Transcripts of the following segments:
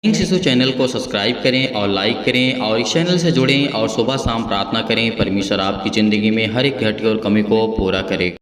इन शिशु चैनल को सब्सक्राइब करें और लाइक करें और इस चैनल से जुड़ें और सुबह शाम प्रार्थना करें। परमेश्वर आपकी ज़िंदगी में हर एक घटी और कमी को पूरा करे।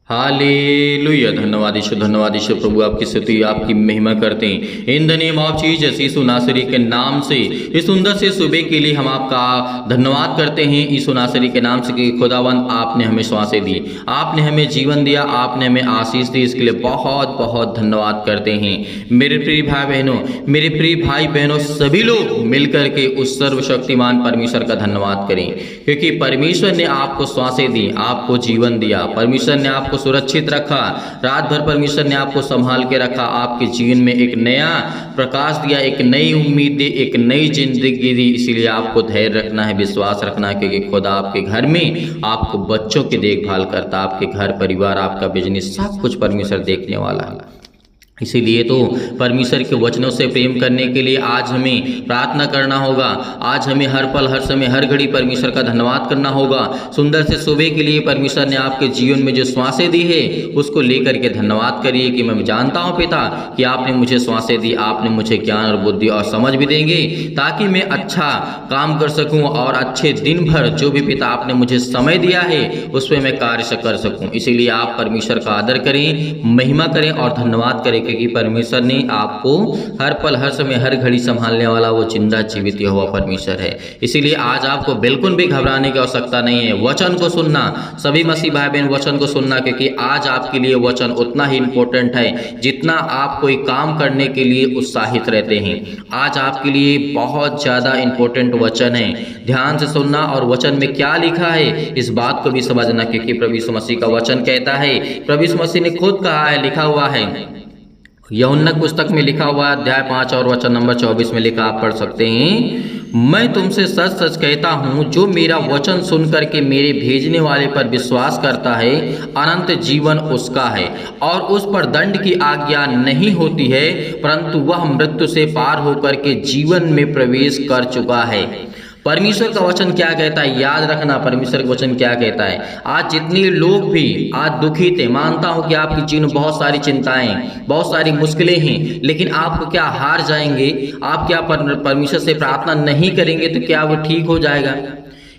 हालेलुया। धन्यवाद ईश्वर प्रभु आपकी स्तुति आपकी महिमा करते हैं। In the name of Jesus Yeshu Nasari के नाम से इस सुंदर से सुबह के लिए हम आपका धन्यवाद करते हैं। यीशु नासरी के नाम से कि खुदावंद आपने हमें श्वासें दी, आपने हमें जीवन दिया, आपने हमें आशीष दी, इसके लिए बहुत बहुत धन्यवाद करते हैं। मेरे प्रिय भाई बहनों, मेरे प्रिय भाई बहनों, सभी लोग मिलकर के उस सर्वशक्तिमान परमेश्वर का धन्यवाद करें, क्योंकि परमेश्वर ने आपको श्वासें दी, आपको जीवन दिया, परमेश्वर ने आपको सुरक्षित रखा, रात भर परमेश्वर ने आपको संभाल के रखा, आपके जीवन में एक नया प्रकाश दिया, एक नई उम्मीद दी, एक नई जिंदगी दी। इसीलिए आपको धैर्य रखना है, विश्वास रखना है, क्योंकि खुदा आपके घर में आपको बच्चों की देखभाल करता, आपके घर परिवार, आपका बिजनेस, सब कुछ परमेश्वर देखने वाला है। इसीलिए तो परमेश्वर के वचनों से प्रेम करने के लिए आज हमें प्रार्थना करना होगा, आज हमें हर पल हर समय हर घड़ी परमेश्वर का धन्यवाद करना होगा। सुंदर से सुबह के लिए परमेश्वर ने आपके जीवन में जो श्वासें दी है उसको लेकर के धन्यवाद करिए कि मैं जानता हूँ पिता कि आपने मुझे श्वासें दी, आपने मुझे ज्ञान और बुद्धि और समझ भी देंगे ताकि मैं अच्छा काम कर सकूँ और अच्छे दिन भर जो भी पिता आपने मुझे समय दिया है उस पर मैं कार्य कर सकूँ। इसीलिए आप परमेश्वर का आदर करें, महिमा करें और धन्यवाद करें, क्योंकि परमेश्वर ने आपको हर पल हर समय हर घड़ी संभालने वाला वो जिंदा जीवित हुआ परमेश्वर है। इसीलिए आज आपको बिल्कुल भी घबराने की आवश्यकता नहीं है। वचन को सुनना, सभी मसीह भाई बहन वचन को सुनना, क्योंकि आज आपके लिए वचन उतना ही इम्पोर्टेंट है जितना आप कोई काम करने के लिए उत्साहित रहते हैं। आज आपके लिए बहुत ज़्यादा इम्पोर्टेंट वचन है, ध्यान से सुनना और वचन में क्या लिखा है इस बात को भी समझना, क्योंकि प्रभु यीशु मसीह का वचन कहता है, प्रभु यीशु मसीह ने खुद कहा है, लिखा हुआ है यूहन्ना पुस्तक में लिखा हुआ अध्याय 5 और वचन नंबर 24 में लिखा, आप पढ़ सकते हैं, मैं तुमसे सच सच कहता हूँ जो मेरा वचन सुन करके मेरे भेजने वाले पर विश्वास करता है अनंत जीवन उसका है और उस पर दंड की आज्ञा नहीं होती है, परंतु वह मृत्यु से पार होकर के जीवन में प्रवेश कर चुका है। परमेश्वर का वचन क्या कहता है, याद रखना परमेश्वर का वचन क्या कहता है। आज जितने लोग भी आज दुखित हैं, मानता हूं कि आपके जीवन में बहुत सारी चिंताएं, बहुत सारी मुश्किलें हैं, लेकिन आप क्या हार जाएंगे? आप क्या परमेश्वर से प्रार्थना नहीं करेंगे तो क्या वो ठीक हो जाएगा?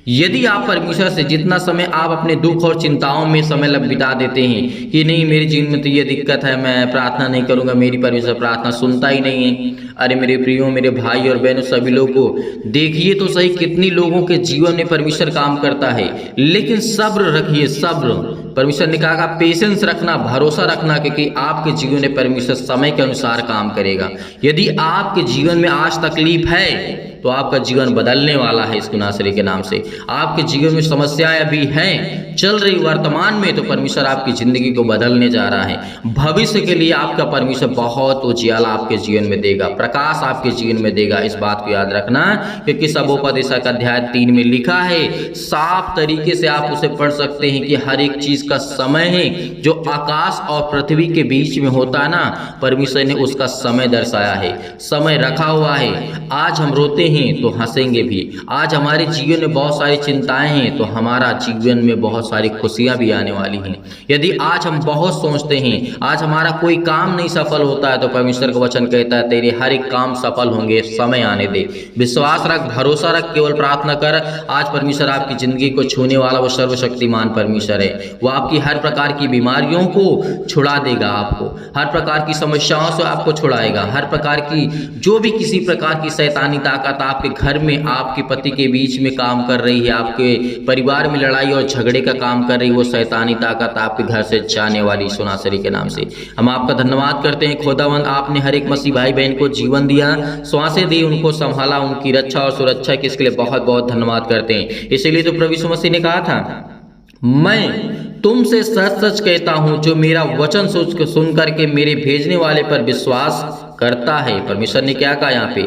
यदि आप परमेश्वर से जितना समय आप अपने दुख और चिंताओं में समय बिता देते हैं कि नहीं मेरे जीवन में तो ये दिक्कत है, मैं प्रार्थना नहीं करूंगा, मेरी परमेश्वर प्रार्थना सुनता ही नहीं है। अरे मेरे प्रियो, मेरे भाई और बहनों, सभी लोगों को देखिए तो सही कितनी लोगों के जीवन में परमेश्वर काम करता है, लेकिन सब्र रखिए, सब्र। परमेश्वर ने कहा पेशेंस रखना, भरोसा रखना, क्योंकि आपके जीवन में परमेश्वर समय के अनुसार काम करेगा। यदि आपके जीवन में आज तकलीफ है तो आपका जीवन बदलने वाला है इस नासरी के नाम से। आपके जीवन में समस्याएं अभी हैं, चल रही वर्तमान में, तो परमेश्वर आपकी जिंदगी को बदलने जा रहा है। भविष्य के लिए आपका परमेश्वर बहुत उजियाला आपके जीवन में देगा, प्रकाश आपके जीवन में देगा। इस बात को याद रखना, क्योंकि सबोपदेश का अध्याय 3 में लिखा है, साफ तरीके से आप उसे पढ़ सकते हैं कि हर एक चीज का समय है। जो आकाश और पृथ्वी के बीच में होता है ना, परमेश्वर ने उसका समय दर्शाया है, समय रखा हुआ है। आज हम रोते हैं तो हंसेंगे भी, आज हमारे जीवन में बहुत सारी चिंताएं हैं तो हमारा जीवन में बहुत सारी खुशियां भी आने वाली हैं। यदि आज हम बहुत सोचते हैं, आज हमारा कोई काम नहीं सफल होता है, तो परमेश्वर का वचन कहता है तेरे हर एक काम सफल होंगे, समय आने दे, विश्वास रख, भरोसा रख, केवल प्रार्थना कर। आज परमेश्वर आपकी जिंदगी को छूने वाला वो सर्वशक्तिमान परमेश्वर है। वो आपकी हर प्रकार की बीमारियों को छुड़ा देगा, आपको हर प्रकार की समस्याओं से आपको छुड़ाएगा, हर प्रकार की जो भी किसी प्रकार की शैतानी ताकत आपके घर में, आपके पति के बीच में काम कर रही है, आपके परिवार में लड़ाई और झगड़े का काम कर रही है, वो शैतानी ताकत आपके घर से जाने वाली यीशु नासरी के नाम से हम आपका धन्यवाद करते हैं। खुदावंद आपने हर एक मसीह भाई बहन को जीवन दिया, श्वासें दी, उनको संभाला, उनकी रक्षा और सुरक्षा की, इसके लिए बहुत बहुत धन्यवाद करते हैं। इसीलिए तो प्रभु यीशु मसीह ने कहा था, मैं तुमसे सच सच कहता हूं जो मेरा वचन सुन करके मेरे भेजने वाले पर विश्वास करता है। परमेश्वर ने क्या कहा यहाँ पे?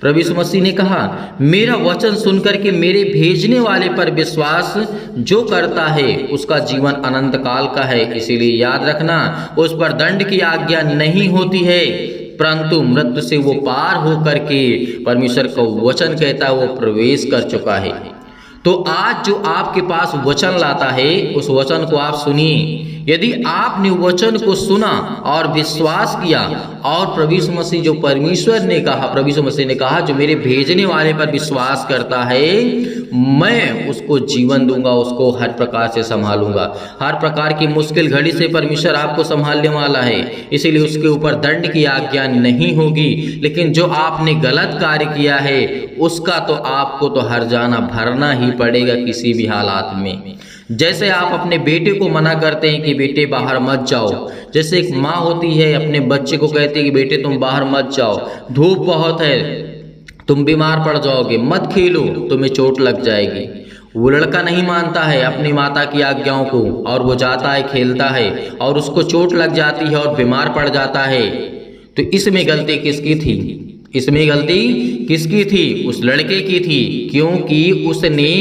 प्रभु यीशु मसीह ने कहा मेरा वचन सुन करके मेरे भेजने वाले पर विश्वास जो करता है उसका जीवन अनंत काल का है। इसीलिए याद रखना, उस पर दंड की आज्ञा नहीं होती है, परंतु मृत्यु से वो पार हो करके, परमेश्वर का वचन कहता है, वो प्रवेश कर चुका है। तो आज जो आपके पास वचन लाता है उस वचन को आप सुनिए, यदि आपने वचन को सुना और विश्वास किया और प्रभु यीशु मसीह जो परमेश्वर ने कहा, प्रभु यीशु मसीह ने कहा जो मेरे भेजने वाले पर विश्वास करता है मैं उसको जीवन दूंगा, उसको हर प्रकार से संभालूंगा। हर प्रकार की मुश्किल घड़ी से परमेश्वर आपको संभालने वाला है, इसीलिए उसके ऊपर दंड की आज्ञा नहीं होगी। लेकिन जो आपने गलत कार्य किया है उसका तो आपको तो हर्जाना भरना ही पड़ेगा किसी भी हालात में। जैसे आप अपने बेटे को मना करते हैं कि बेटे बाहर मत जाओ, जैसे एक माँ होती है अपने बच्चे को कहती है कि बेटे तुम बाहर मत जाओ, धूप बहुत है, तुम बीमार पड़ जाओगे, मत खेलो, तुम्हें चोट लग जाएगी। वो लड़का नहीं मानता है अपनी माता की आज्ञाओं को और वो जाता है खेलता है और उसको चोट लग जाती है और बीमार पड़ जाता है। तो इसमें गलती किसकी थी? इसमें गलती किसकी थी? उस लड़के की थी, क्योंकि उसने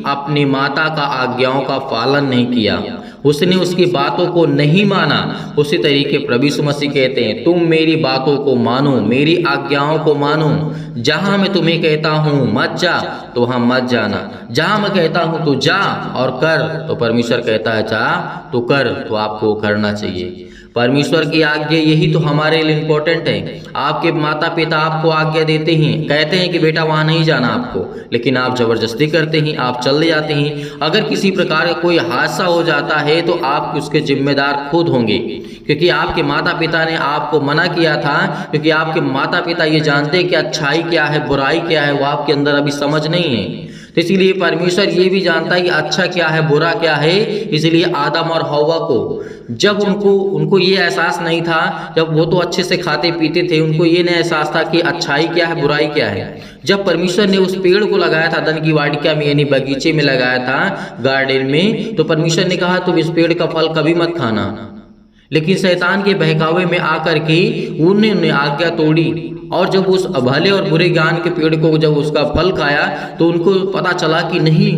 अपनी माता का आज्ञाओं का पालन नहीं किया, उसने उसकी बातों को नहीं माना। उसी तरीके प्रभु यीशु मसीह कहते हैं तुम मेरी बातों को मानो, मेरी आज्ञाओं को मानो। जहां मैं तुम्हें कहता हूं मत जा तो वहां मत जाना, जहां मैं कहता हूं तो जा और कर, तो परमेश्वर कहता है जा तो कर, तो आपको करना चाहिए। परमेश्वर की आज्ञा यही तो हमारे लिए इम्पोर्टेंट है। आपके माता पिता आपको आज्ञा देते हैं, कहते हैं कि बेटा वहाँ नहीं जाना आपको, लेकिन आप जबरदस्ती करते हैं, आप चले जाते हैं। अगर किसी प्रकार का कोई हादसा हो जाता है तो आप उसके जिम्मेदार खुद होंगे, क्योंकि आपके माता पिता ने आपको मना किया था। क्योंकि आपके माता पिता ये जानते हैं कि अच्छाई क्या है बुराई क्या है, वो आपके अंदर अभी समझ नहीं है। तो इसीलिए परमेश्वर ये भी जानता है कि अच्छा क्या है बुरा क्या है। इसलिए आदम और हव्वा को जब उनको ये एहसास नहीं था, जब वो तो अच्छे से खाते पीते थे, उनको ये नहीं एहसास था कि अच्छाई क्या है बुराई क्या है। जब परमेश्वर ने उस पेड़ को लगाया था अदन की वाटिका में, यानी बगीचे में लगाया था, गार्डन में, तो परमेश्वर ने कहा तुम इस पेड़ का फल कभी मत खाना। लेकिन शैतान के बहकावे में आकर के उन्होंने आज्ञा तोड़ी और जब उस भले और बुरे ज्ञान के पेड़ को जब उसका फल खाया तो उनको पता चला कि नहीं,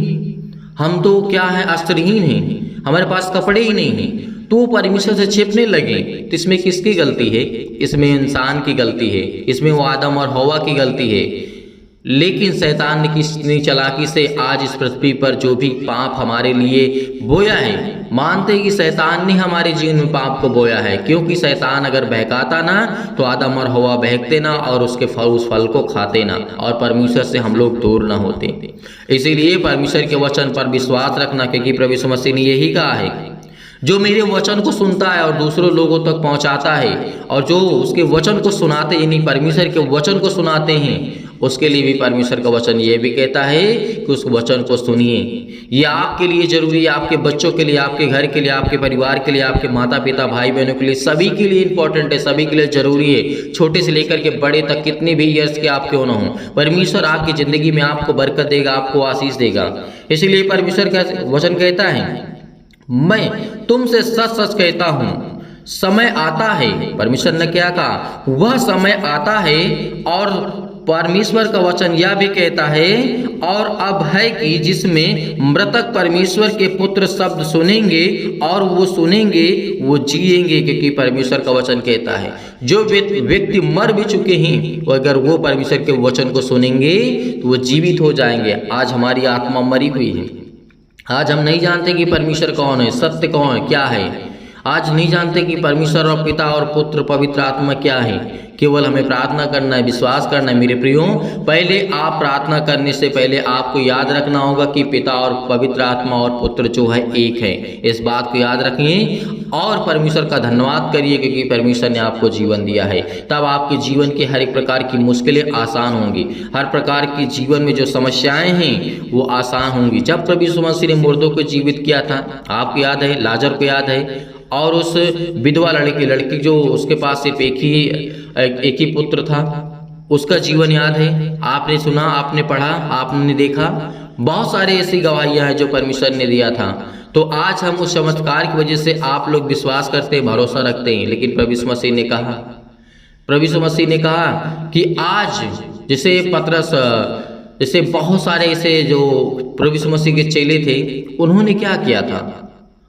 हम तो क्या है अस्त्रहीन हैं, हमारे पास कपड़े ही नहीं हैं। तो परमेश्वर से छिपने लगे। तो इसमें किसकी गलती है? इसमें इंसान की गलती है, इसमें वो आदम और हव्वा की गलती है। लेकिन शैतान ने किसनी चालाकी से आज इस पृथ्वी पर जो भी पाप हमारे लिए बोया है, मानते हैं कि शैतान ने हमारे जीवन में पाप को बोया है। क्योंकि शैतान अगर बहकाता ना तो आदम और हव्वा बहकते ना और उसके उस फल को खाते ना और परमेश्वर से हम लोग दूर ना होते। इसीलिए परमेश्वर के वचन पर विश्वास रखना, क्योंकि प्रभु यीशु मसीह ने यही कहा है जो मेरे वचन को सुनता है और दूसरों लोगों तक पहुंचाता है और जो उसके वचन को सुनाते यानी परमेश्वर के वचन को सुनाते हैं, उसके लिए भी परमेश्वर का वचन ये भी कहता है कि उस वचन को सुनिए। ये आपके लिए जरूरी है, आपके बच्चों के लिए, आपके घर के लिए, आपके परिवार के लिए, आपके माता पिता भाई बहनों के लिए, सभी के लिए इंपॉर्टेंट है, सभी के लिए जरूरी है। छोटे से लेकर के बड़े तक कितने भी ईयर्स के आप क्यों ना हो, परमेश्वर आपकी जिंदगी में आपको बरकत देगा, आपको आशीष देगा। इसलिए परमेश्वर का वचन कहता है मैं तुमसे सच सच कहता हूं समय आता है। परमेश्वर ने क्या कहा? वह समय आता है। और परमेश्वर का वचन यह भी कहता है और अब है कि जिसमें मृतक परमेश्वर के पुत्र शब्द सुनेंगे और वो सुनेंगे वो जिएंगे। क्योंकि परमेश्वर का वचन कहता है जो व्यक्ति मर भी चुके हैं वो अगर वो परमेश्वर के वचन को सुनेंगे तो वो जीवित हो जाएंगे। आज हमारी आत्मा मरी हुई है, आज हम नहीं जानते कि परमेश्वर कौन है, सत्य कौन है, क्या है। आज नहीं जानते कि परमेश्वर और पिता और पुत्र पवित्र आत्मा क्या है। केवल हमें प्रार्थना करना है, विश्वास करना है। मेरे प्रियो, पहले आप प्रार्थना करने से पहले आपको याद रखना होगा कि पिता और पवित्र आत्मा और पुत्र जो है एक है। इस बात को याद रखिए और परमेश्वर का धन्यवाद करिए क्योंकि परमेश्वर ने आपको जीवन दिया है। तब आपके जीवन की हर एक प्रकार की मुश्किलें आसान होंगी, हर प्रकार की जीवन में जो समस्याएं हैं वो आसान होंगी। जब प्रभु यीशु मसीह ने मुर्दों को जीवित किया था, आपको याद है, लाजर को याद है, और उस विधवा लड़की जो उसके पास सिर्फ एक ही पुत्र था, उसका जीवन याद है। आपने सुना, आपने पढ़ा, आपने देखा, बहुत सारे ऐसी गवाहियां हैं जो परमेश्वर ने दिया था। तो आज हम उस चमत्कार की वजह से आप लोग विश्वास करते हैं, भरोसा रखते हैं। लेकिन प्रभु यीशु मसीह ने कहा कि आज जैसे पतरस, जैसे बहुत सारे ऐसे जो प्रभु यीशु मसीह के चेले थे, उन्होंने क्या किया था?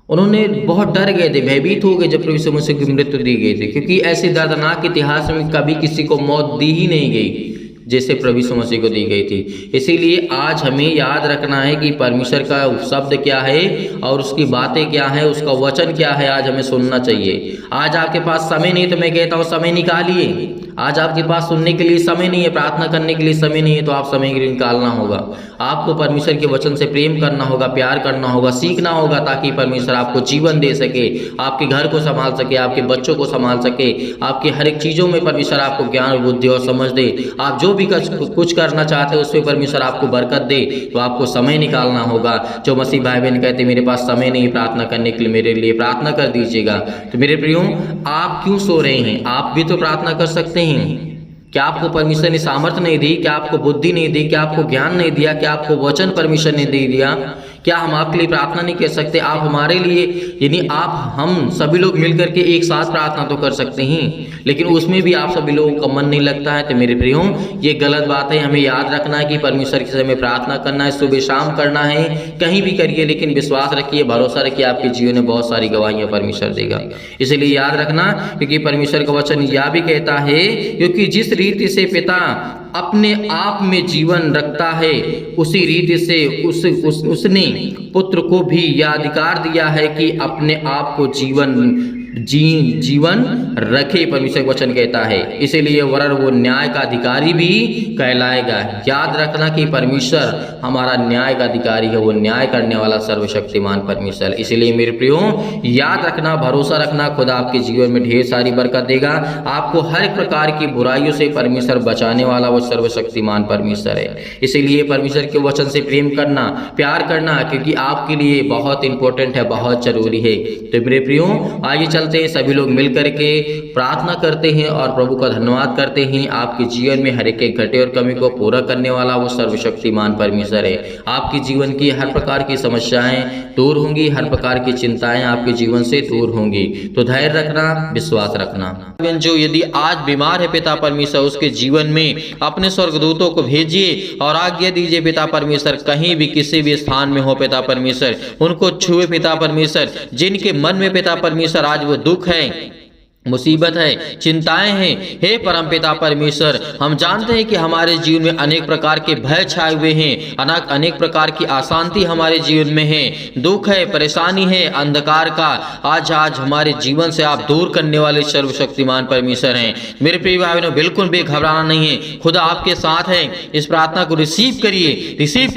उन्होंने बहुत डर गए थे, भयभीत हो गए जब प्रभु यीशु मसीह की मृत्यु दी गई थी। क्योंकि ऐसे दर्दनाक इतिहास में कभी किसी को मौत दी ही नहीं गई। जैसे प्रभु यीशु मसीह को दी गई थी। इसीलिए आज हमें याद रखना है कि परमेश्वर का शब्द क्या है और उसकी बातें क्या है, उसका वचन क्या है, आज हमें सुनना चाहिए। आज आपके पास समय नहीं तो मैं कहता हूँ समय निकालिए। आज आपके पास सुनने के लिए समय नहीं है, प्रार्थना करने के लिए समय नहीं है, तो आप समय निकालना होगा। आपको परमेश्वर के वचन से प्रेम करना होगा, प्यार करना होगा, सीखना होगा, ताकि परमेश्वर आपको जीवन दे सके, आपके घर को संभाल सके, आपके बच्चों को संभाल सके, आपके हर एक चीज़ों में परमेश्वर आपको ज्ञान बुद्धि और समझ दे। आप जो भी कुछ करना चाहते हो उसमें परमेश्वर आपको बरकत दे, तो आपको समय निकालना होगा। जो मसीह भाई बहन कहते मेरे पास समय नहीं प्रार्थना करने के लिए, मेरे लिए प्रार्थना कर दीजिएगा। तो मेरे प्रियो, आप क्यों सो रहे हैं? आप भी तो प्रार्थना कर सकते हैं। क्या आपको परमेश्वर ने सामर्थ्य नहीं दी? क्या आपको बुद्धि नहीं दी? क्या आपको ज्ञान नहीं दिया? क्या आपको वचन परमेश्वर ने दे दिया? क्या हम आपके लिए प्रार्थना नहीं कर सकते? आप हमारे लिए, यानी आप हम सभी लोग मिलकर के एक साथ प्रार्थना तो कर सकते हैं, लेकिन उसमें भी आप सभी लोगों का मन नहीं लगता है। तो मेरे प्रियो, ये गलत बात है। हमें याद रखना है कि परमेश्वर के समय प्रार्थना करना है, सुबह शाम करना है, कहीं भी करिए, लेकिन विश्वास रखिए, भरोसा रखिए, आपके जीवन में बहुत सारी गवाहियाँ परमेश्वर देगा। इसलिए याद रखना, क्योंकि परमेश्वर का वचन यह भी कहता है, क्योंकि जिस रीति से पिता अपने आप में जीवन रखता है, उसी रीति से उसने पुत्र को भी यह अधिकार दिया है कि अपने आप को जीवन रखे। परमेश्वर वचन कहता है, इसीलिए वरन वो न्याय का अधिकारी भी कहलाएगा। याद रखना कि परमेश्वर हमारा न्याय का अधिकारी है, वो न्याय करने वाला सर्वशक्तिमान परमेश्वर। इसलिए मेरे प्रियो, याद रखना, भरोसा रखना, खुदा आपके जीवन में ढेर सारी बरकत देगा। आपको हर एक प्रकार की बुराइयों से परमेश्वर बचाने वाला वो सर्वशक्तिमान परमेश्वर है। इसीलिए परमेश्वर के वचन से प्रेम करना, प्यार करना, क्योंकि आपके लिए बहुत इंपॉर्टेंट है, बहुत जरूरी है। तो मेरे प्रियो, आइए चलते हैं, सभी लोग मिल करके प्रार्थना करते हैं और प्रभु का धन्यवाद करते हैं। आपके जीवन में हर एक घटे और कमी को पूरा करने वाला वो सर्वशक्तिमान परमेश्वर है। आपके जीवन की हर प्रकार की समस्याएं दूर होंगी, हर प्रकार की चिंताएं आपके जीवन से दूर होंगी। तो धैर्य रखना, विश्वास रखना। जो यदि आज बीमार है पिता परमेश्वर, उसके जीवन में अपने स्वर्गदूतों को भेजिए और आज्ञा दीजिए पिता परमेश्वर, कहीं भी किसी भी स्थान में हो पिता परमेश्वर, उनको छुए पिता परमेश्वर। जिनके मन में पिता परमेश्वर आज वो दुख है, मुसीबत है, चिंताएं हैं, हे परमपिता परमेश्वर, हम जानते हैं कि हमारे जीवन में अनेक प्रकार के भय छाए हुए हैं, अनेक प्रकार की अशांति हमारे जीवन में है, दुख है, परेशानी है, अंधकार का आज हमारे जीवन से आप दूर करने वाले सर्वशक्तिमान परमेश्वर हैं। मेरे प्रिय भाई बहनों, बिल्कुल भी घबराना नहीं है, खुदा आपके साथ है। इस प्रार्थना को रिसीव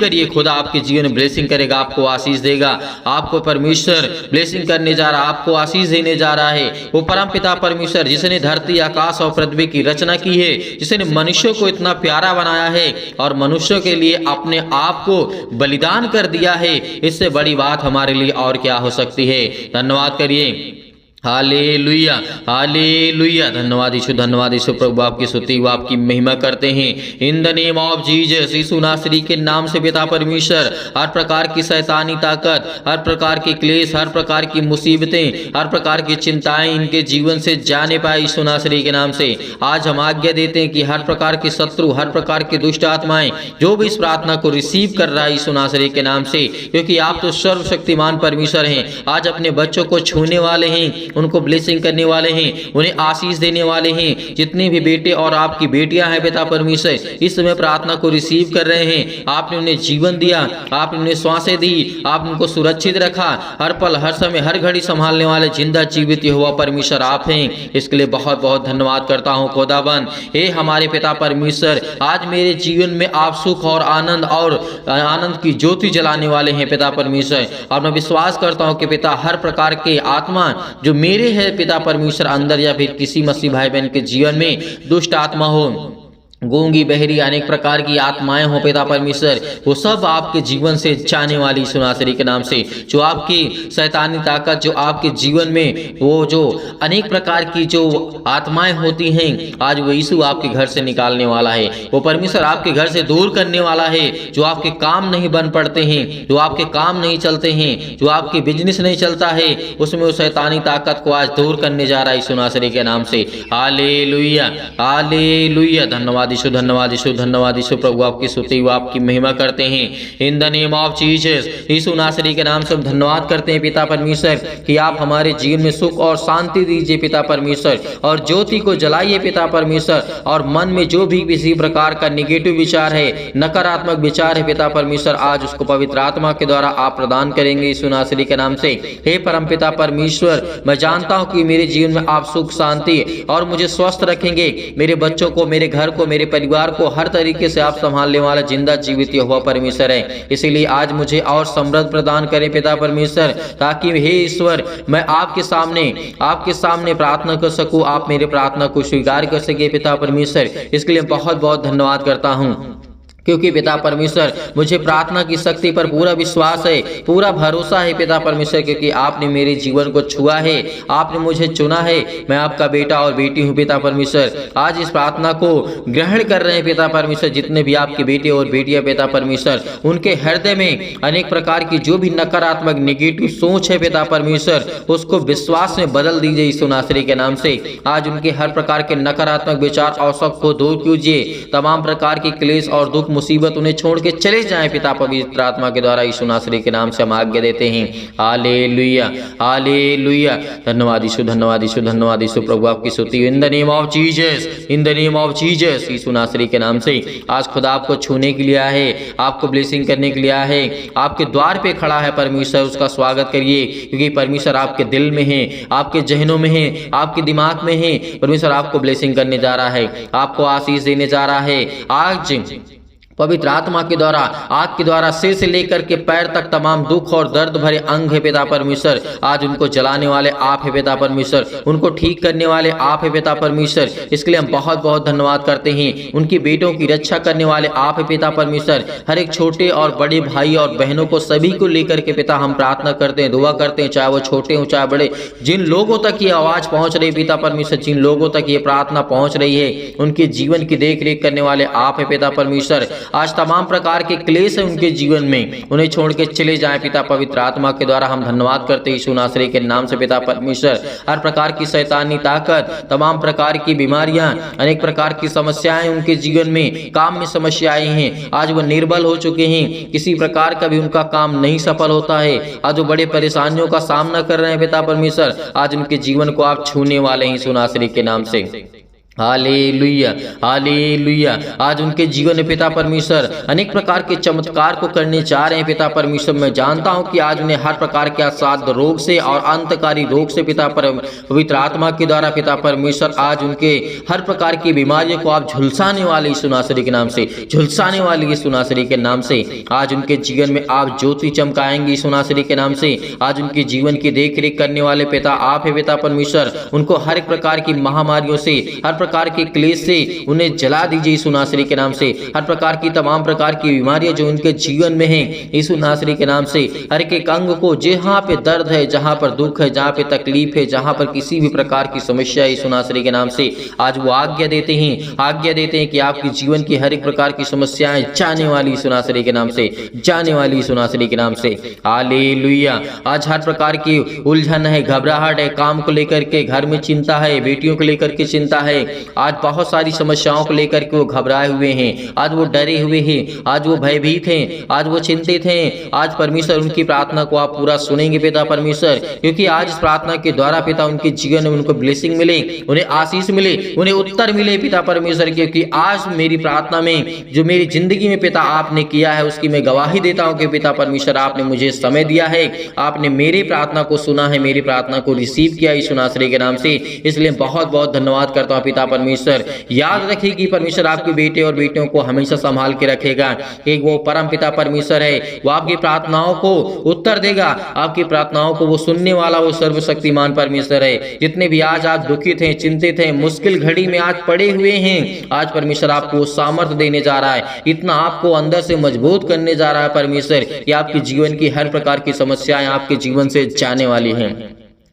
करिए। खुदा आपके जीवन में ब्लेसिंग करेगा, आपको आशीष देगा। आपको परमेश्वर ब्लेसिंग करने जा रहा है, आपको आशीष देने जा रहा है। वो परमपिता परमेश्वर जिसने धरती, आकाश और पृथ्वी की रचना की है, जिसने मनुष्य को इतना प्यारा बनाया है और मनुष्यों के लिए अपने आप को बलिदान कर दिया है, इससे बड़ी बात हमारे लिए और क्या हो सकती है। धन्यवाद करिए। Hallelujah, hallelujah. धन्यवाद यीशु, प्रभु आपकी स्तुति व आपकी महिमा करते हैं। In the name of Jesus, Yeshu Nasari के नाम से पिता परमेश्वर, हर प्रकार की शैतानी ताकत, हर प्रकार के क्लेश, हर प्रकार की मुसीबतें, हर प्रकार की चिंताएं इनके जीवन से जाने पाए यीशु नासरी के नाम से। आज हम आज्ञा देते हैं कि हर प्रकार के शत्रु, हर प्रकार की दुष्ट आत्माएं, जो भी इस प्रार्थना को रिसीव कर रहा है यीशु नासरी के नाम से, क्योंकि आप तो सर्वशक्तिमान परमेश्वर हैं, आज अपने बच्चों को छूने वाले हैं, उनको ब्लेसिंग करने वाले हैं, उन्हें आशीष देने वाले हैं। जितने भी बेटे और आपकी बेटियां हैं पिता परमेश्वर, इस समय प्रार्थना को रिसीव कर रहे हैं, आपने उन्हें जीवन दिया, आपने उन्हें श्वासें दी, आपने उनको सुरक्षित रखा, हर पल, हर समय, हर घड़ी संभालने वाले जिंदा जीवित हुआ परमेश्वर आप हैं। इसके लिए बहुत बहुत धन्यवाद करता हूँ खुदाबंद। हे हमारे पिता परमेश्वर, आज मेरे जीवन में आप सुख और आनंद की ज्योति जलाने वाले हैं पिता परमेश्वर। और मैं विश्वास करता हूँ कि पिता, हर प्रकार के आत्मा जो मेरे है पिता परमेश्वर अंदर, या फिर किसी मसीह भाई बहन के जीवन में दुष्ट आत्मा हो, गूंगी, बहरी, अनेक प्रकार की आत्माएं हो पिता परमेश्वर, वो सब आपके जीवन से जाने वाली यीशु नासरी के नाम से। जो आपकी शैतानी ताकत, जो आपके जीवन में वो जो अनेक प्रकार की जो आत्माएं होती हैं, आज वो यीशु आपके घर से निकालने वाला है। वो परमेश्वर आपके घर से दूर करने वाला है। जो आपके काम नहीं बन पड़ते हैं, जो आपके काम नहीं चलते हैं, जो आपके बिजनेस नहीं चलता है, उसमें वो शैतानी ताकत को आज दूर करने जा रहा है यीशु नासरी के नाम से। Hallelujah, hallelujah. धन्यवाद यीशु, धन्यवाद यीशु, धन्यवाद यीशु। प्रभु आपकी स्तुति व आपकी महिमा करते हैं in the name of Jesus. Yeshu Nasari के नाम से हम धन्यवाद करते हैं पिता परमेश्वर कि आप हमारे जीवन में सुख और शांति दीजिए पिता परमेश्वर, और ज्योति को जलाइए पिता परमेश्वर, और मन में जो भी किसी प्रकार का निगेटिव विचार है, नकारात्मक विचार है पिता परमेश्वर, आज उसको पवित्र आत्मा के द्वारा आप प्रदान करेंगे यीशु नासरी के नाम से। हे परम पिता परमेश्वर, मैं जानता हूँ कि मेरे जीवन में आप सुख शांति और मुझे स्वस्थ रखेंगे, मेरे बच्चों को, मेरे घर को, मेरे परिवार को हर तरीके से आप संभालने वाला जिंदा जीवित यहोवा परमेश्वर है। इसीलिए आज मुझे और समृद्ध प्रदान करें पिता परमेश्वर, ताकि हे ईश्वर मैं आपके सामने प्रार्थना कर सकूं, आप मेरे प्रार्थना को स्वीकार कर सके पिता परमेश्वर। इसके लिए बहुत बहुत धन्यवाद करता हूँ, क्योंकि पिता परमेश्वर मुझे प्रार्थना की शक्ति पर पूरा विश्वास है, पूरा भरोसा है पिता परमेश्वर, क्योंकि आपने मेरे जीवन को छुआ है, आपने मुझे चुना है। मैं आपका बेटा और बेटी हूँ पिता परमेश्वर। आज इस प्रार्थना को ग्रहण कर रहे हैं पिता परमेश्वर जितने भी आपके बेटे और बेटियां पिता परमेश्वर, उनके हृदय में अनेक प्रकार की जो भी नकारात्मक नेगेटिव सोच है पिता परमेश्वर, उसको विश्वास में बदल दीजिए यीशु नासरी के नाम से। आज उनके हर प्रकार के नकारात्मक विचार और शक को दूर कीजिए, तमाम प्रकार की क्लेश और दुख मुसीबत उन्हें छोड़ के चले जाएं पिता पवित्र आत्मा के द्वारा यीशु नासरी के नाम से हम आज्ञा देते हैं। Hallelujah hallelujah. धन्यवाद यीशु, धन्यवाद यीशु, धन्यवाद यीशु। प्रभु आपकी स्तुति in the name of Jesus, in the name of Jesus. Yeshu Nasari के नाम से आज खुदा आपको छूने के लिए आया है, आपको ब्लेसिंग करने के लिए आया है, आपके द्वार पे खड़ा है परमेश्वर, उसका स्वागत करिए, क्योंकि परमेश्वर आपके दिल में है, आपके जहनों में है, आपके दिमाग में है। परमेश्वर आपको ब्लेसिंग करने जा रहा है, आपको आशीष देने जा रहा है। आज पवित्र आत्मा के द्वारा, आग के द्वारा सिर से लेकर के पैर तक तमाम दुख और दर्द भरे अंग है पिता परमेश्वर, आज उनको जलाने वाले आप है पिता परमेश्वर, उनको ठीक करने वाले आप है पिता परमेश्वर। इसके लिए हम बहुत बहुत धन्यवाद करते हैं। उनकी बेटों की रक्षा करने वाले आप है पिता परमेश्वर। हर एक छोटे और बड़े भाई और बहनों को, सभी को लेकर के पिता हम प्रार्थना करते हैं, दुआ करते हैं, चाहे वो छोटे हो चाहे बड़े, जिन लोगों तक ये आवाज पहुंच रही है पिता परमेश्वर, जिन लोगों तक ये प्रार्थना पहुंच रही है, उनके जीवन की देख रेख करने वाले आप है पिता परमेश्वर। आज तमाम प्रकार के क्लेश है उनके जीवन में, उन्हें छोड़ के चले जाएं पिता पवित्र आत्मा के द्वारा हम धन्यवाद करते हैं यीशु नासरी के नाम से पिता परमेश्वर। हर प्रकार की शैतानी ताकत, तमाम प्रकार की बीमारियां, अनेक प्रकार की समस्याएं उनके जीवन में, काम में समस्याएं हैं, आज वो निर्बल हो चुके हैं, किसी प्रकार का भी उनका काम नहीं सफल होता है, आज वो बड़े परेशानियों का सामना कर रहे हैं पिता परमेश्वर। आज उनके जीवन को आप छूने वाले हैं यीशु नासरी के नाम से। Hallelujah hallelujah. आज उनके जीवन में पिता परमेश्वर अनेक प्रकार के चमत्कार को करने जा रहे हैं पिता परमेश्वर। मैं जानता हूं कि आज उन्हें हर प्रकार के असाध्य रोग से और अंतकारी रोग से पिता पवित्र आत्मा के द्वारा पिता परमेश्वर, आज उनके हर प्रकार की बीमारियों को आप झुलसाने वाले यीशु नासरी के नाम से, झुलसाने वाले यीशु नासरी के नाम से। आज उनके जीवन में आप ज्योति चमकाएंगे यीशु नासरी के नाम से। आज उनके जीवन की देख रेख करने वाले पिता आप है पिता परमेश्वर। उनको हर एक प्रकार की महामारियों से, हर प्रकार के क्लेश से उन्हें जला दीजिए यीशु नासरी के नाम से। हर प्रकार की तमाम प्रकार की बीमारियां जो उनके जीवन में हैं यीशु नासरी के नाम से, हर एक अंग को, जहां पे दर्द है, जहां पर दुख है, जहां पे तकलीफ है, जहां पर किसी भी प्रकार की समस्या है, यीशु नासरी के नाम से आज वो आज्ञा देते हैं कि आपके जीवन की हर एक प्रकार की समस्याएं जाने वाली यीशु नासरी के नाम से, जाने वाली यीशु नासरी के नाम से। हालेलुया। आज हर प्रकार की उलझन है, घबराहट है, काम को लेकर के घर में चिंता है, बेटियों को लेकर के चिंता है, आज बहुत सारी समस्याओं को लेकर के वो घबराए हुए हैं, आज वो डरे हुए हैं, आज वो भयभीत हैं, आज वो चिंतित हैं। आज परमेश्वर उनकी प्रार्थना को आप पूरा सुनेंगे पिता परमेश्वर, क्योंकि आज इस प्रार्थना के द्वारा पिता उनके जीवन में उनको ब्लेसिंग मिले, उन्हें आशीष मिले, उन्हें उत्तर मिले पिता परमेश्वर, क्योंकि आज मेरी प्रार्थना में जो मेरी जिंदगी में पिता आपने किया है उसकी मैं गवाही देता हूं कि पिता परमेश्वर आपने मुझे समय दिया है, आपने मेरी प्रार्थना को सुना है, मेरी प्रार्थना को रिसीव किया यीशु नासरी के नाम से। इसलिए बहुत बहुत धन्यवाद करता हूं पिता परमेश्वर। याद रखिए कि परमेश्वर आपके बेटे और बेटियों को हमेशा संभाल के रखेगा, कि वो परम पिता परमेश्वर है, वो आपकी प्रार्थनाओं को उत्तर देगा, आपकी प्रार्थनाओं को वो सुनने वाला वो सर्वशक्तिमान परमेश्वर है। जितने भी आज आप दुखित हैं, चिंतित हैं, मुश्किल घड़ी में आज पड़े हुए हैं, आज परमेश्वर आपको सामर्थ्य देने जा रहा है, इतना आपको अंदर से मजबूत करने जा रहा है परमेश्वर कि आपके जीवन की हर प्रकार की समस्याएं आपके जीवन से जाने वाली हैं।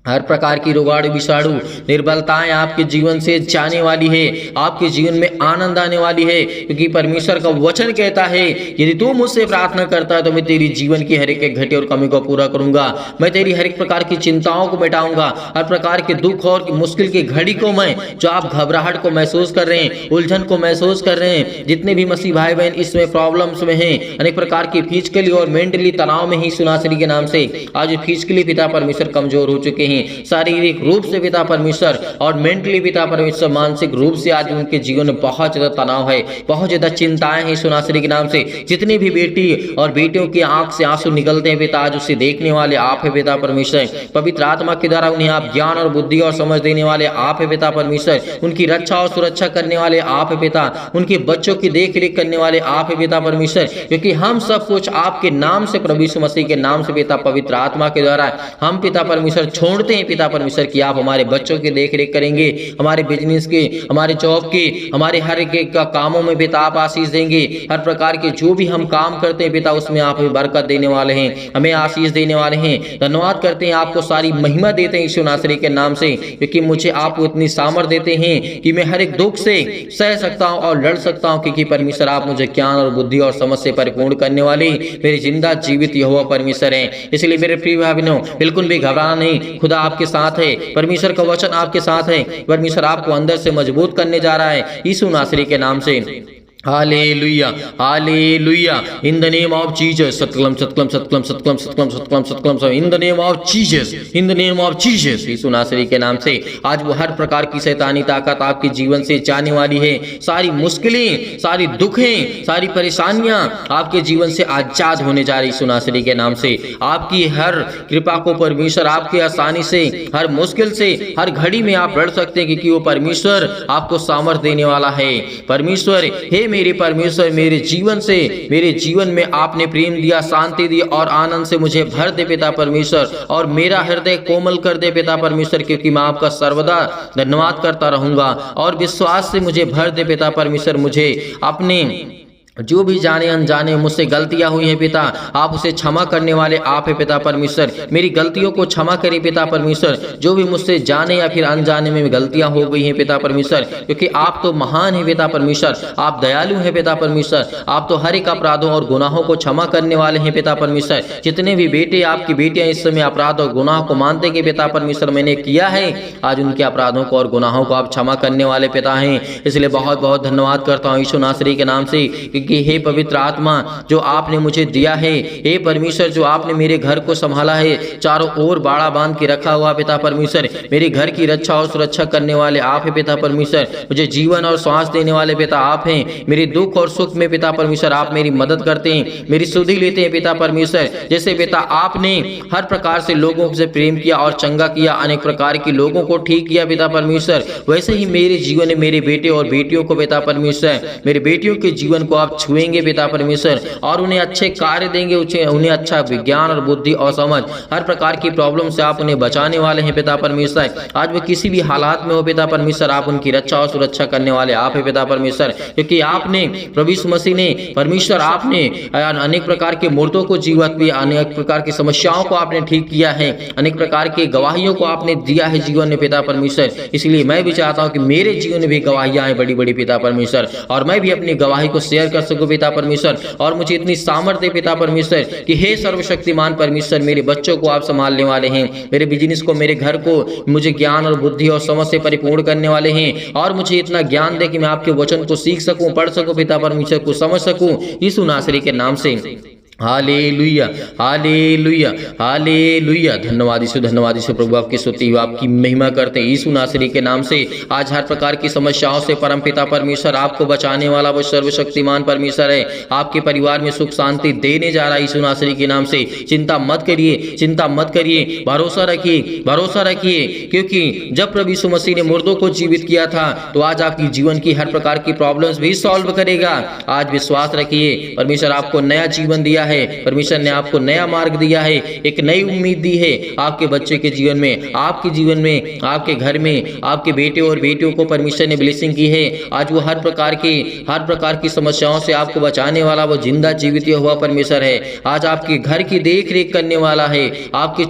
हर प्रकार की रोगाणु विषाणु निर्बलताएं आपके जीवन से जाने वाली है, आपके जीवन में आनंद आने वाली है, क्योंकि परमेश्वर का वचन कहता है यदि तू मुझसे प्रार्थना करता है तो मैं तेरी जीवन की हर एक घटे और कमी को पूरा करूंगा। मैं तेरी हर एक प्रकार की चिंताओं को मिटाऊंगा, हर प्रकार के दुख और मुश्किल की घड़ी को मैं, जो आप घबराहट को महसूस कर रहे हैं, उलझन को महसूस कर रहे हैं, जितने भी मसीह भाई बहन इसमें प्रॉब्लम्स में हैं, अनेक प्रकार की फिजिकली और मेंटली तनाव में ही सुनासरी के नाम से आज फिजिकली पिता परमेश्वर कमजोर हो चुके हैं, शारीरिक रूप से पिता परमेश्वर और मेंटली पिता परमेश्वर मानसिक रूप से आज उनके जीवन में बहुत ज्यादा तनाव है, बहुत ज्यादा चिंताएं हैं सुनासरी के नाम से। जितनी भी बेटी और बेटियों की आंख से आंसू निकलते हैं पिता, आज उसे देखने वाले आप है पिता परमेश्वर। पवित्र आत्मा के द्वारा उन्हें आप ज्ञान और बुद्धि और समझ देने वाले आप है पिता परमेश्वर। उनकी रक्षा और सुरक्षा करने वाले आप है पिता, उनके बच्चों की देख रेख करने वाले आप है पिता परमेश्वर, क्योंकि हम सब कुछ आपके नाम से, प्रभु यीशु मसीह के नाम से पिता पवित्र आत्मा के द्वारा हम पिता परमेश्वर छोड़ते हैं पिता परमेश्वर कि आप हमारे बच्चों की देख रेख करेंगे, हमारे बिजनेस के, हमारे जॉब के, हमारे हर एक का कामों में पिता आप आशीष देंगे। हर प्रकार के जो भी हम काम करते हैं पिता उसमें आप हमें बरकत देने वाले हैं, हमें आशीष देने वाले हैं। धन्यवाद करते हैं, आपको सारी महिमा देते हैं यीशु नासरी के नाम से, क्योंकि मुझे आप इतनी सामर्थ देते हैं कि मैं हर एक दुख से सह सकता हूं और लड़ सकता हूं, क्योंकि परमेश्वर आप मुझे ज्ञान और बुद्धि और समझ से परिपूर्ण करने वाले मेरे जिंदा जीवित यहोवा परमेश्वर हैं। इसलिए मेरे प्रिय भाई बहनों, बिल्कुल भी घबराना नहीं, खुदा आपके साथ है, परमेश्वर का वचन आपके साथ है, परमेश्वर आपको अंदर से मजबूत करने जा रहा है यीशु नासरी के नाम से। Hallelujah, hallelujah, in the name of Jesus, सतकलम सतकलम सतकलम सतकलम सतकलम सतकलम सतकलम, in the name of Jesus, in the name of Jesus, Yeshu Nasari के नाम से आज वो हर प्रकार की शैतानी ताकत आपके जीवन से जाने वाली है। सारी मुश्किलें, सारी दुखें, सारी परेशानियां आपके जीवन से आजाद होने जा रही यीशु नासरी के नाम से। आपकी हर कृपा को परमेश्वर आपके आसानी से, हर मुश्किल से, हर घड़ी में आप लड़ सकते हैं, क्योंकि वो परमेश्वर आपको सामर्थ देने वाला है। परमेश्वर, हे मेरे परमेश्वर, मेरे जीवन से, मेरे जीवन में आपने प्रेम दिया, शांति दी और आनंद से मुझे भर दे पिता परमेश्वर, और मेरा हृदय कोमल कर दे पिता परमेश्वर, क्योंकि मैं आपका सर्वदा धन्यवाद करता रहूंगा। और विश्वास से मुझे भर दे पिता परमेश्वर, मुझे अपने जो भी जाने अनजाने मुझसे गलतियां हुई हैं पिता, आप उसे क्षमा करने वाले आप है पिता परमेश्वर। मेरी गलतियों को क्षमा करें पिता परमेश्वर, जो भी मुझसे जाने या फिर अनजाने में गलतियां हो गई हैं पिता परमेश्वर, क्योंकि आप तो महान है पिता परमेश्वर, आप दयालु हैं पिता परमेश्वर, आप तो हर एक अपराधों और गुनाहों को क्षमा करने वाले हैं पिता परमेश्वर। जितने भी बेटे, आपकी बेटियां इस समय अपराध और गुनाह को मानते कि पिता परमेश्वर मैंने किया है, आज उनके अपराधों को और गुनाहों को आप क्षमा करने वाले पिता हैं। इसलिए बहुत बहुत धन्यवाद करता हूँ यीशु नासरी के नाम से, कि हे पवित्र आत्मा जो आपने मुझे दिया है, हे परमेश्वर जो आपने मेरे घर को संभाला है, चारों ओर बाड़ा बांध के रखा हुआ पिता परमेश्वर, मेरे घर की रक्षा और सुरक्षा करने वाले आप हैं पिता परमेश्वर, मुझे जीवन और श्वास देने वाले पिता आप हैं। मेरे दुख और सुख में पिता परमेश्वर आप मेरी मदद करते हैं, मेरी सुधि लेते हैं पिता परमेश्वर। जैसे पिता आपने हर प्रकार से लोगों से प्रेम किया और चंगा किया, अनेक प्रकार के लोगों को ठीक किया पिता परमेश्वर, वैसे ही मेरे जीवन में मेरे बेटे और बेटियों को पिता परमेश्वर, मेरे बेटियों के जीवन को आप छुएंगे पिता परमेश्वर, और उन्हें अच्छे कार्य देंगे, उन्हें अच्छा विज्ञान और बुद्धि और समझ, हर प्रकार की प्रॉब्लम से आप उन्हें बचाने वाले हैं पिता परमेश्वर। आज वो किसी भी हालात में हो पिता परमेश्वर, आप उनकी रक्षा और सुरक्षा करने वाले आप है पिता परमेश्वर, क्योंकि आपने प्रभु यीशु मसीह ने, परमेश्वर आपने अनेक प्रकार के मुर्दों को जीवित भी, अनेक प्रकार की समस्याओं को आपने ठीक किया है, अनेक प्रकार की गवाहियों को आपने दिया है जीवन में पिता परमेश्वर। इसलिए मैं भी चाहता हूं कि मेरे जीवन में भी गवाहियां हैं बड़ी बड़ी पिता परमेश्वर, और मैं भी अपनी गवाही को शेयर कर सकूं पिता परमेश्वर, और मुझे इतनी सामर्थ्य पिता परमेश्वर कि हे सर्वशक्तिमान परमेश्वर, मेरे बच्चों को आप संभालने वाले हैं, मेरे बिजनेस को, मेरे घर को मुझे ज्ञान और बुद्धि और समझ से परिपूर्ण करने वाले हैं, और मुझे इतना ज्ञान दे कि मैं आपके वचन को सीख सकूं, पढ़ सकूं पिता परमेश्वर, को समझ सकूं यीशु नासरी के नाम से। Hallelujah, hallelujah, hallelujah. धन्यवाद यीशु, धन्यवाद यीशु प्रभु, आपकी स्तुति हो, आपकी महिमा करते हैं यीशु नासरी के नाम से। आज हर प्रकार की समस्याओं से परमपिता परमेश्वर आपको बचाने वाला वो सर्वशक्तिमान परमेश्वर है, आपके परिवार में सुख शांति देने जा रहा है यीशु नासरी के नाम से। चिंता मत करिए, चिंता मत करिए, भरोसा रखिए, भरोसा रखिए, क्योंकि जब प्रभु यीशु मसीह ने मुर्दों को जीवित किया था, तो आज आपकी जीवन की हर प्रकार की प्रॉब्लम्स भी सॉल्व करेगा। आज विश्वास रखिए, परमेश्वर आपको नया जीवन दिया है, है, परमेश्वर ने आपको नया मार्ग दिया है, एक नई उम्मीद दी है आपके बच्चे के जीवन में, आपके जीवन में, आपके घर में, आपके बेटे और बेटियों को परमेश्वर ने ब्लेसिंग की है। आज वो हर प्रकार की समस्याओं से आपको बचाने वाला वो जिंदा जीवित हुआ परमेश्वर है। आज आपके घर की देख रेख करने वाला है। आपके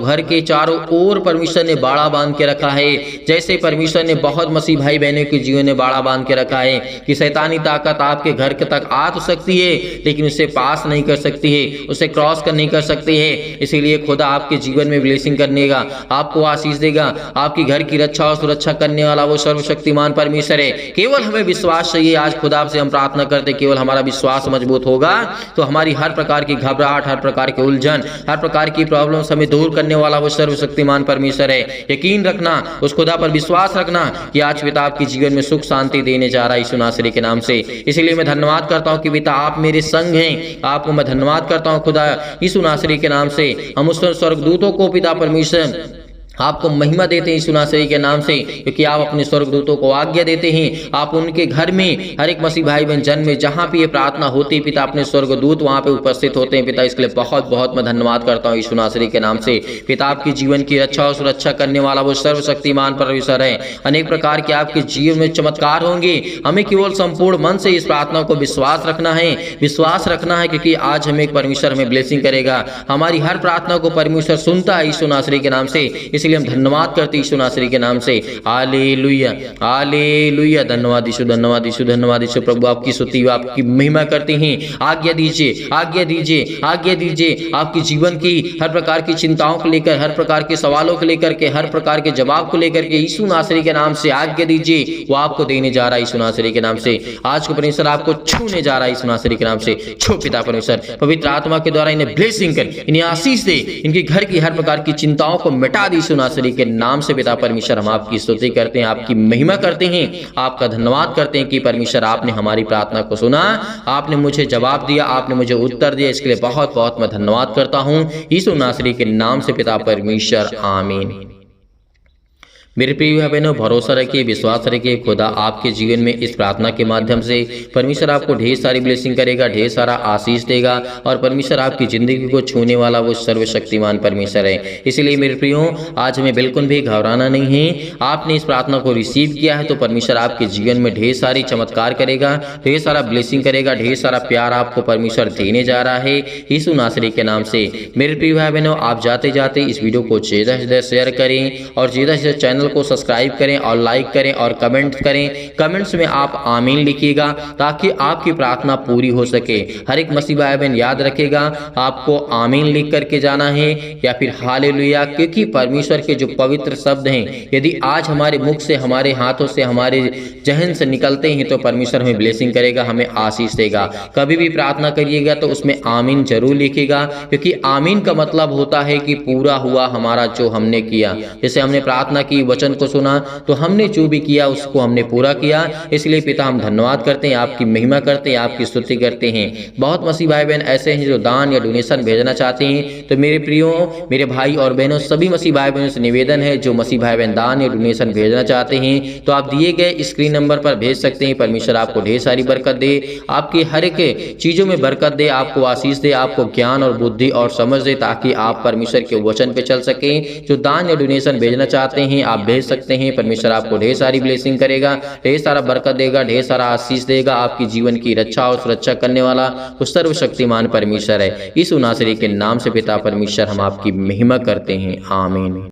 घर के चारों ओर परमेश्वर ने बाड़ा बांध के रखा है। जैसे परमेश्वर ने बहुत मसीह भाई बहनों के जीवन में बाड़ा बांध के रखा है कि शैतानी ताकत आपके घर तक आ तो सकती है लेकिन उसे पास नहीं कर सकती है, उसे क्रॉस कर नहीं कर सकती है। इसीलिए खुदा आपके जीवन में ब्लेसिंग करने का, आपको आशीष देगा। आपकी घर की रक्षा और सुरक्षा करने वाला वो सर्वशक्तिमान परमेश्वर है। केवल हमें विश्वास चाहिए। आज खुदा से हम प्रार्थना करते, केवल हमारा विश्वास मजबूत होगा तो हमारी हर प्रकार की घबराहट, हर प्रकार की उलझन, हर प्रकार की प्रॉब्लम हमें दूर करने वाला वो सर्वशक्तिमान परमेश्वर है। यकीन रखना, उस खुदा पर विश्वास रखना कि आज पिता आपके जीवन में सुख शांति देने जा रहा है यीशु नासरी के नाम से। इसलिए मैं धन्यवाद करता हूँ कि पिता आप मेरे संग हैं। आपको मैं धन्यवाद करता हूँ खुदा यीशु नासरी के नाम से। हम उस स्वर्गदूतों को पिता परमेश्वर आपको महिमा देते हैं यीशु नासरी के नाम से, क्योंकि आप अपने स्वर्गदूतों को आज्ञा देते हैं। आप उनके घर में, हर एक मसीह भाई बहन जन में जहाँ पे ये प्रार्थना होती है पिता, अपने स्वर्गदूत वहाँ पे उपस्थित होते हैं पिता। इसके लिए बहुत बहुत मैं धन्यवाद करता हूँ यीशु नासरी के नाम से। पिता आपके जीवन की रक्षा और सुरक्षा करने वाला वो सर्वशक्तिमान परमेश्वर है। अनेक प्रकार के आपके जीवन में चमत्कार होंगे। हमें केवल संपूर्ण मन से इस प्रार्थना को विश्वास रखना है, क्योंकि आज हमें परमेश्वर हमें ब्लेसिंग करेगा। हमारी हर प्रार्थना को परमेश्वर सुनता है यीशु नासरी के नाम से। इसलिए हम धन्यवाद करते यीशु नासरी के नाम से। Hallelujah, hallelujah. धन्यवाद यीशु, धन्यवाद यीशु, धन्यवाद यीशु। प्रभु आपकी स्तुति, आपकी महिमा करते हैं। आज्ञा दीजिए, आज्ञा दीजिए, आज्ञा दीजिए। आपके जीवन की हर प्रकार की चिंताओं को लेकर, हर प्रकार के सवालों को लेकर के, हर प्रकार के जवाब को लेकर के यीशु नासरी के नाम से आज्ञा दीजिए। वो आपको देने जा रहा है यीशु नासरी के नाम से। आज को परमेश्वर आपको छूने जा रहा है यीशु नासरी के नाम से। छू पिता परमेश्वर, पवित्र आत्मा के द्वारा इन्हें ब्लेसिंग कर, इन्हें आशीष दे, इनके घर की हर प्रकार की चिंताओं को मिटा दी यीशु नासरी के नाम से। पिता परमेश्वर हम आपकी स्तुति करते हैं, आपकी महिमा करते हैं, आपका धन्यवाद करते हैं कि परमेश्वर आपने हमारी प्रार्थना को सुना, आपने मुझे जवाब दिया, आपने मुझे उत्तर दिया। इसके लिए बहुत बहुत मैं धन्यवाद करता हूं यीशु नासरी के नाम से पिता परमेश्वर, आमीन। मेरे प्रिय भाई बहनों, भरोसा रखिए, विश्वास रखिए, खुदा आपके जीवन में इस प्रार्थना के माध्यम से परमेश्वर आपको ढेर सारी ब्लेसिंग करेगा, ढेर सारा आशीष देगा और परमेश्वर आपकी जिंदगी को छूने वाला वो सर्वशक्तिमान परमेश्वर है। इसलिए मेरे प्रियो, आज हमें बिल्कुल भी घबराना नहीं है। आपने इस प्रार्थना को रिसीव किया है तो परमेश्वर आपके जीवन में ढेर सारी चमत्कार करेगा, ढेर सारा ब्लेसिंग करेगा, ढेर सारा प्यार आपको परमेश्वर देने जा रहा है यीशु नासरी के नाम से। मेरे प्रिय भाई बहनों, आप जाते जाते इस वीडियो को ज़्यादा से ज़्यादा शेयर करें और ज़्यादा से ज़्यादा चैनल को सब्सक्राइब करें और लाइक करें और कमेंट करें। कमेंट्स में आप आमीन लिखिएगा ताकि आपकी प्रार्थना पूरी हो सके। हर एक मसीह भाई बहन याद रखेगा, आपको आमीन लिख करके जाना है या फिर हालेलुया, क्योंकि परमेश्वर के जो पवित्र शब्द हैं यदि आज हमारे मुख से, हमारे हाथों से, हमारे जहन से निकलते हैं तो परमेश्वर हमें ब्लेसिंग करेगा, हमें आशीष देगा। कभी भी प्रार्थना करिएगा तो उसमें आमीन जरूर लिखिएगा, क्योंकि आमीन का मतलब होता है कि पूरा हुआ हमारा जो हमने किया। जैसे हमने प्रार्थना की, वचन को सुना, तो हमने जो भी किया उसको हमने पूरा किया। इसलिए पिता हम धन्यवाद करते हैं, आपकी महिमा करते हैं, आपकी स्तुति करते हैं। बहुत मसीह भाई बहन ऐसे हैं जो दान या डोनेशन भेजना चाहते हैं, तो मेरे प्रियो, मेरे भाई और बहनों, सभी मसीह भाई बहनों से निवेदन है, जो मसीह भाई बहन दान या डोनेशन भेजना चाहते हैं तो आप दिए गए स्क्रीन नंबर पर भेज सकते हैं। परमेश्वर आपको ढेर सारी बरकत दे, आपकी हर एक चीजों में बरकत दे, आपको आशीष दे, आपको ज्ञान और बुद्धि और समझ दे, ताकि आप परमेश्वर के वचन पे चल सकें। जो दान या डोनेशन भेजना चाहते हैं आप भेज सकते हैं। परमेश्वर आपको ढेर सारी ब्लेसिंग करेगा, ढेर सारा बरकत देगा, ढेर सारा आशीष देगा। आपकी जीवन की रक्षा और सुरक्षा करने वाला वो सर्वशक्तिमान परमेश्वर है। यीशु नासरी के नाम से पिता परमेश्वर हम आपकी महिमा करते हैं, आमीन।